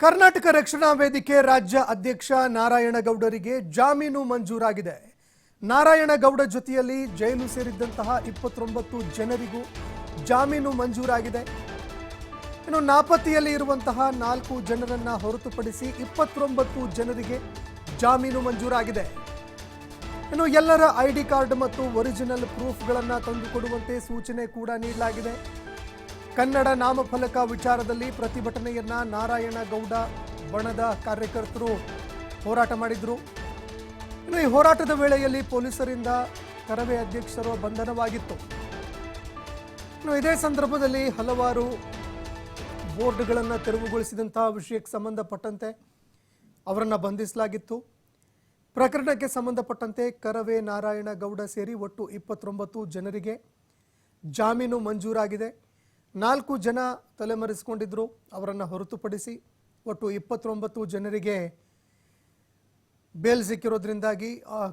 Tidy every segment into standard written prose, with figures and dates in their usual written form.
ಕರ್ನಾಟಕ ರಕ್ಷಣಾ ವೇದಿಕೆ ರಾಜ್ಯ ಅಧ್ಯಕ್ಷ ನಾರಾಯಣಗೌಡರಿಗೆ ಜಾಮೀನು ಮಂಜೂರಾಗಿದೆ. ನಾರಾಯಣಗೌಡ ಜೊತೆಯಲ್ಲಿ ಜೈಲು ಸೇರಿದ್ದಂತಹ 29 ಜನರಿಗೂ ಜಾಮೀನು ಮಂಜೂರಾಗಿದೆ. ಇನ್ನು ನಾಪತ್ತೆಯಲ್ಲಿ ಇರುವಂತಹ 4 ಜನರನ್ನ ಹೊರತುಪಡಿಸಿ 29 ಜನರಿಗೆ ಜಾಮೀನು ಮಂಜೂರಾಗಿದೆ. ಇನ್ನು ಎಲ್ಲರ ಐಡಿ ಕಾರ್ಡ್ ಮತ್ತು ಒರಿಜಿನಲ್ ಪ್ರೂಫ್ಗಳನ್ನು ತಂದುಕೊಡುವಂತೆ ಸೂಚನೆ ಕೂಡ ನೀಡಲಾಗಿದೆ. ಕನ್ನಡ ನಾಮಫಲಕ ವಿಚಾರದಲ್ಲಿ ಪ್ರತಿಭಟನೆಯನ್ನ ನಾರಾಯಣಗೌಡ ಬಣದ ಕಾರ್ಯಕರ್ತರು ಹೋರಾಟ ಮಾಡಿದ್ರು. ಇನ್ನು ಈ ಹೋರಾಟದ ವೇಳೆಯಲ್ಲಿ ಪೊಲೀಸರಿಂದ ಕರವೇ ಅಧ್ಯಕ್ಷರ ಬಂಧನವಾಗಿತ್ತು. ಇನ್ನು ಇದೇ ಸಂದರ್ಭದಲ್ಲಿ ಹಲವಾರು ಬೋರ್ಡ್ಗಳನ್ನು ತೆರವುಗೊಳಿಸಿದಂತಹ ವಿಷಯಕ್ಕೆ ಸಂಬಂಧಪಟ್ಟಂತೆ ಅವರನ್ನು ಬಂಧಿಸಲಾಗಿತ್ತು. ಪ್ರಕರಣಕ್ಕೆ ಸಂಬಂಧಪಟ್ಟಂತೆ ಕರವೇ ನಾರಾಯಣಗೌಡ ಸೇರಿ ಒಟ್ಟು 29 ಜನರಿಗೆ ಜಾಮೀನು ಮಂಜೂರಾಗಿದೆ. 4 ಜನ ತಲೆಮರೆಸಿಕೊಂಡಿದ್ರು. ಅವರನ್ನು ಹೊರತುಪಡಿಸಿ ಒಟ್ಟು 29 ಜನರಿಗೆ ಬೇಲ್ ಸಿಕ್ಕಿರೋದ್ರಿಂದಾಗಿ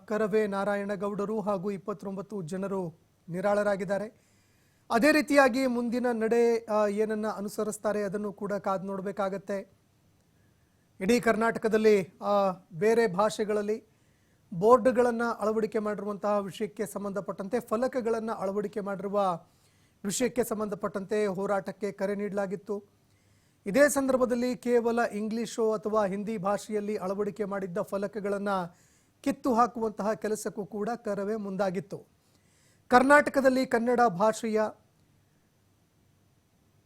ಕರವೇ ನಾರಾಯಣಗೌಡರು ಹಾಗೂ 29 ಜನರು ನಿರಾಳರಾಗಿದ್ದಾರೆ. ಅದೇ ರೀತಿಯಾಗಿ ಮುಂದಿನ ನಡೆ ಏನನ್ನ ಅನುಸರಿಸ್ತಾರೆ ಅದನ್ನು ಕೂಡ ಕಾದು ನೋಡಬೇಕಾಗತ್ತೆ. ಇಡೀ ಕರ್ನಾಟಕದಲ್ಲಿ ಬೇರೆ ಭಾಷೆಗಳಲ್ಲಿ ಬೋರ್ಡ್ಗಳನ್ನು ಅಳವಡಿಕೆ ಮಾಡಿರುವಂತಹ ವಿಷಯಕ್ಕೆ ಸಂಬಂಧಪಟ್ಟಂತೆ ಫಲಕಗಳನ್ನು ಅಳವಡಿಕೆ ಮಾಡಿರುವ ವಿಷಯಕ್ಕೆ ಸಂಬಂಧಪಟ್ಟಂತೆ ಹೋರಾಟಕ್ಕೆ ಕರೆ ನೀಡಲಾಗಿತ್ತು. ಇದೇ ಸಂದರ್ಭದಲ್ಲಿ ಕೇವಲ ಇಂಗ್ಲಿಷು ಅಥವಾ ಹಿಂದಿ ಭಾಷೆಯಲ್ಲಿ ಅಳವಡಿಕೆ ಮಾಡಿದ್ದ ಫಲಕಗಳನ್ನು ಕಿತ್ತು ಹಾಕುವಂತಹ ಕೆಲಸಕ್ಕೂ ಕೂಡ ಕರವೇ ಮುಂದಾಗಿತ್ತು. ಕರ್ನಾಟಕದಲ್ಲಿ ಕನ್ನಡ ಭಾಷೆಯ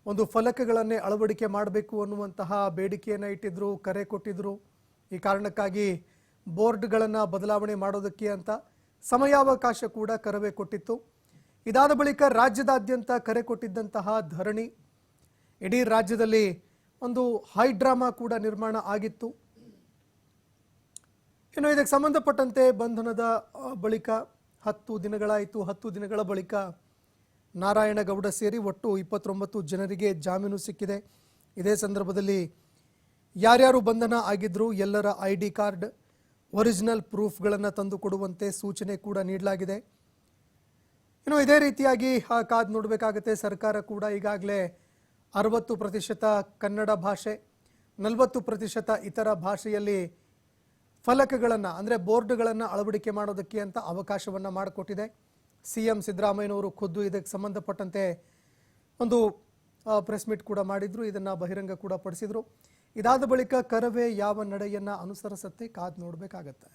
ಒಂದು ಫಲಕಗಳನ್ನೇ ಅಳವಡಿಕೆ ಮಾಡಬೇಕು ಅನ್ನುವಂತಹ ಬೇಡಿಕೆಯನ್ನು ಇಟ್ಟಿದ್ರು, ಕರೆ ಕೊಟ್ಟಿದ್ರು. ಈ ಕಾರಣಕ್ಕಾಗಿ ಬೋರ್ಡ್ಗಳನ್ನು ಬದಲಾವಣೆ ಮಾಡೋದಕ್ಕೆ ಅಂತ ಸಮಯಾವಕಾಶ ಕೂಡ ಕರವೇ ಕೊಟ್ಟಿತ್ತು. ಇದಾದ ಬಳಿಕ ರಾಜ್ಯದಾದ್ಯಂತ ಕರೆ ಕೊಟ್ಟಿದ್ದಂತಹ ಧರಣಿ ಇಡೀ ರಾಜ್ಯದಲ್ಲಿ ಒಂದು ಹೈ ಡ್ರಾಮಾ ಕೂಡ ನಿರ್ಮಾಣ ಆಗಿತ್ತು. ಇನ್ನು ಇದಕ್ಕೆ ಸಂಬಂಧಪಟ್ಟಂತೆ ಬಂಧನದ ಬಳಿಕ 10 ದಿನಗಳಾಯಿತು. 10 ದಿನಗಳ ಬಳಿಕ ನಾರಾಯಣಗೌಡ ಸೇರಿ ಒಟ್ಟು 29 ಜನರಿಗೆ ಜಾಮೀನು ಸಿಕ್ಕಿದೆ. ಇದೇ ಸಂದರ್ಭದಲ್ಲಿ ಯಾರ್ಯಾರು ಬಂಧನ ಆಗಿದ್ರು ಎಲ್ಲರ ಐಡಿ ಕಾರ್ಡ್, ಒರಿಜಿನಲ್ ಪ್ರೂಫ್ಗಳನ್ನು ತಂದುಕೊಡುವಂತೆ ಸೂಚನೆ ಕೂಡ ನೀಡಲಾಗಿದೆ. ಇನ್ನು ಇದೇ ರೀತಿಯಾಗಿ ಕಾದು ನೋಡಬೇಕಾಗುತ್ತೆ. ಸರ್ಕಾರ ಕೂಡ ಈಗಾಗಲೇ 60% ಕನ್ನಡ ಭಾಷೆ, 40% ಇತರ ಭಾಷೆಯಲ್ಲಿ ಫಲಕಗಳನ್ನು ಅಂದರೆ ಬೋರ್ಡ್ಗಳನ್ನು ಅಳವಡಿಕೆ ಮಾಡೋದಕ್ಕೆ ಅಂತ ಅವಕಾಶವನ್ನು ಮಾಡಿಕೊಟ್ಟಿದೆ. CM ಸಿದ್ದರಾಮಯ್ಯನವರು ಖುದ್ದು ಇದಕ್ಕೆ ಸಂಬಂಧಪಟ್ಟಂತೆ ಒಂದು ಪ್ರೆಸ್ ಮೀಟ್ ಕೂಡ ಮಾಡಿದ್ರು, ಇದನ್ನು ಬಹಿರಂಗ ಕೂಡ ಪಡಿಸಿದ್ರು. ಇದಾದ ಬಳಿಕ ಕರವೇ ಯಾವ ನಡೆಯನ್ನು ಅನುಸರಿಸುತ್ತೆ ಕಾದು ನೋಡಬೇಕಾಗತ್ತೆ.